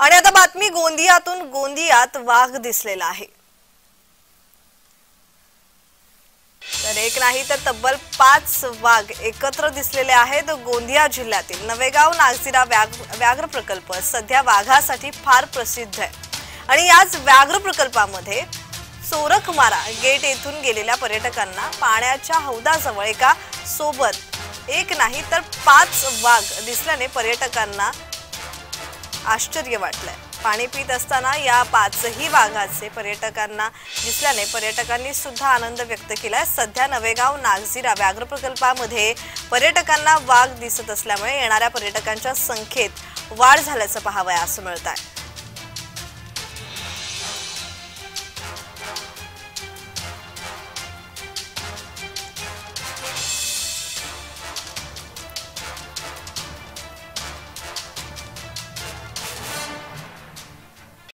आणि आता बातमी गोंदियातून। गोंदियात वाघ दिसलेला आहे। तर एक नाही तर तब्बल 5 वाघ एकत्र दिसलेले आहेत। गोंदिया जिल्ह्यातील नवेगाव नागझिरा व्याघ्र प्रकल्प सध्या वाघासाठी फार प्रसिद्ध आहे आणि याच व्याघ्र प्रकल्पामध्ये सोरखमारा गेट येथून गेलेल्या पर्यटकांना पाण्याच्या हौदाजवळ एका सोबत एक नाही तर 5 वाघ दिसल्याने पर्यटकांना आश्चर्य वाटलंय। पाणी पित असताना या 5ही वाघाचे पर्यटकांना दिसल्याने पर्यटकांनी सुद्धा आनंद व्यक्त केलाय। सध्या नवेगाव नागझिरा व्याघ्र प्रकल्पामध्ये पर्यटकांना वाघ दिसत असल्यामुळे येणाऱ्या पर्यटकांच्या संख्येत वाढ झाल्याचं पाहावयास मिळत आहे।